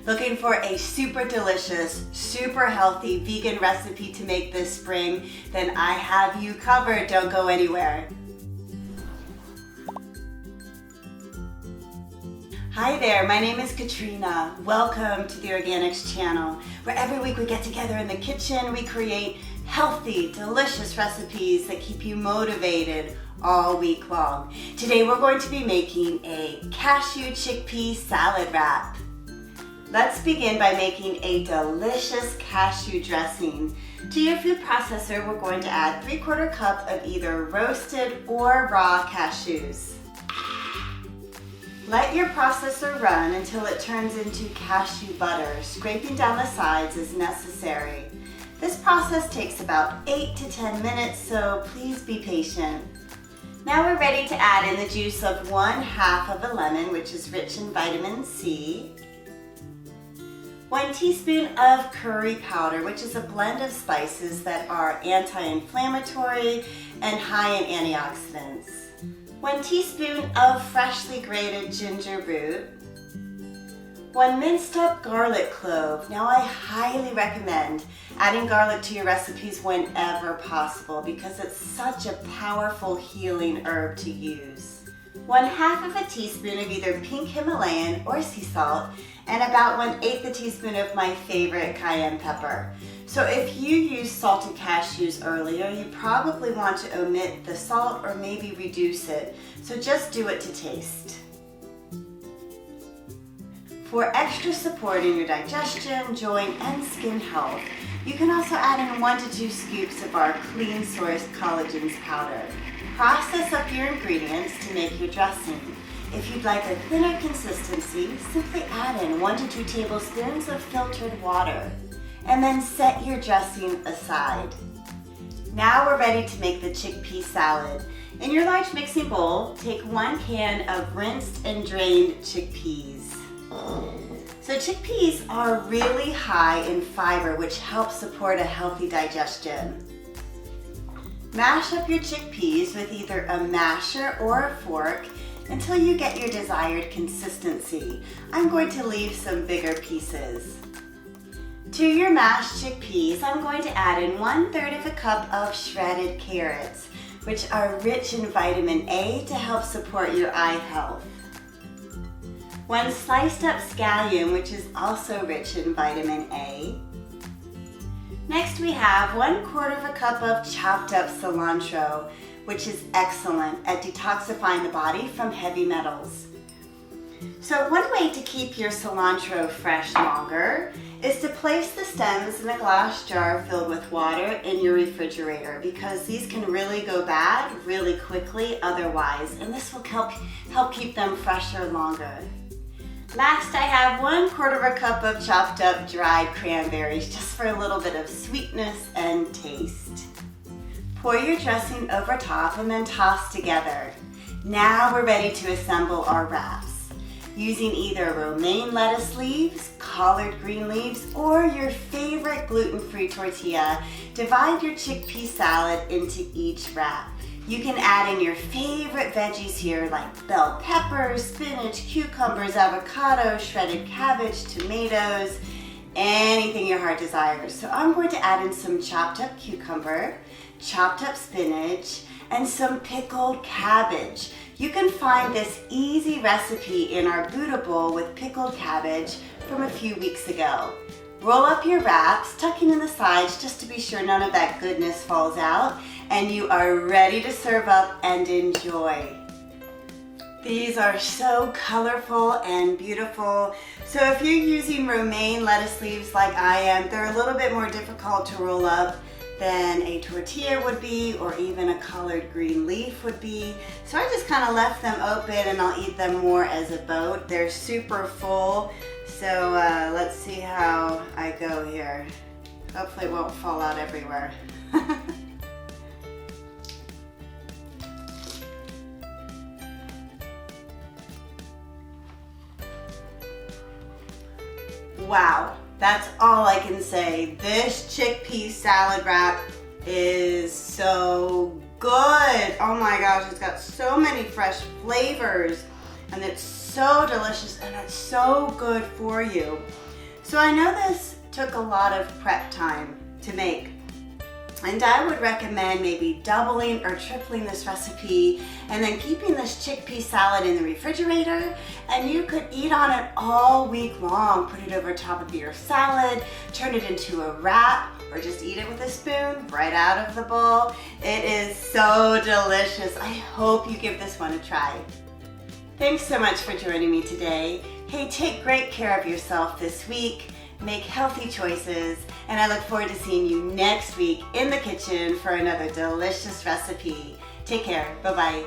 Looking for a super delicious, super healthy vegan recipe to make this spring? Then I have you covered. Don't go anywhere. Hi there, my name is Katrina. Welcome to the Organixx channel, where every week we get together in the kitchen, we create healthy, delicious recipes that keep you motivated all week long. Today we're going to be making a cashew chickpea salad wrap. Let's begin by making a delicious cashew dressing. To your food processor, we're going to add 3/4 cup of either roasted or raw cashews. Let your processor run until it turns into cashew butter. Scraping down the sides is necessary. This process takes about 8 to 10 minutes, so please be patient. Now we're ready to add in the juice of 1/2 of a lemon, which is rich in vitamin C. 1 teaspoon of curry powder, which is a blend of spices that are anti-inflammatory and high in antioxidants. 1 teaspoon of freshly grated ginger root. 1 minced up garlic clove. Now I highly recommend adding garlic to your recipes whenever possible because it's such a powerful healing herb to use. 1/2 of a teaspoon of either pink Himalayan or sea salt, and about 1/8 teaspoon of my favorite cayenne pepper. So if you used salted cashews earlier, you probably want to omit the salt or maybe reduce it. So just do it to taste. For extra support in your digestion, joint, and skin health, you can also add in 1 to 2 scoops of our Clean Sourced Collagens powder. Process up your ingredients to make your dressing. If you'd like a thinner consistency, simply add in 1 to 2 tablespoons of filtered water, and then set your dressing aside. Now we're ready to make the chickpea salad. In your large mixing bowl, take 1 can of rinsed and drained chickpeas. So chickpeas are really high in fiber, which helps support a healthy digestion. Mash up your chickpeas with either a masher or a fork until you get your desired consistency. I'm going to leave some bigger pieces. To your mashed chickpeas, I'm going to add in 1/3 of a cup of shredded carrots, which are rich in vitamin A to help support your eye health. 1 sliced up scallion, which is also rich in vitamin A. Next we have 1/4 of a cup of chopped up cilantro, which is excellent at detoxifying the body from heavy metals. So one way to keep your cilantro fresh longer is to place the stems in a glass jar filled with water in your refrigerator, because these can really go bad really quickly otherwise, and this will help keep them fresher longer. Last, I have 1/4 of a cup of chopped up dried cranberries, just for a little bit of sweetness and taste. Pour your dressing over top and then toss together. Now we're ready to assemble our wraps. Using either romaine lettuce leaves, collard green leaves, or your favorite gluten-free tortilla, divide your chickpea salad into each wrap. You can add in your favorite veggies here, like bell peppers, spinach, cucumbers, avocado, shredded cabbage, tomatoes, anything your heart desires. So I'm going to add in some chopped up cucumber, chopped up spinach, and some pickled cabbage. You can find this easy recipe in our Buddha bowl with pickled cabbage from a few weeks ago. Roll up your wraps, tucking in the sides just to be sure none of that goodness falls out, and you are ready to serve up and enjoy. These are so colorful and beautiful. So if you're using romaine lettuce leaves like I am, they're a little bit more difficult to roll up than a tortilla would be, or even a collard green leaf would be. So I just kind of left them open, and I'll eat them more as a boat. They're super full. So let's see how I go here. Hopefully it won't fall out everywhere. Wow, that's all I can say. This chickpea salad wrap is so good. Oh my gosh, it's got so many fresh flavors, and it's so delicious, and it's so good for you. So I know this took a lot of prep time to make, and I would recommend maybe doubling or tripling this recipe and then keeping this chickpea salad in the refrigerator, and you could eat on it all week long. Put it over top of your salad, turn it into a wrap, or just eat it with a spoon right out of the bowl. It is so delicious. I hope you give this one a try. Thanks so much for joining me today. Hey, take great care of yourself this week. Make healthy choices, and I look forward to seeing you next week in the kitchen for another delicious recipe. Take care. Bye-bye.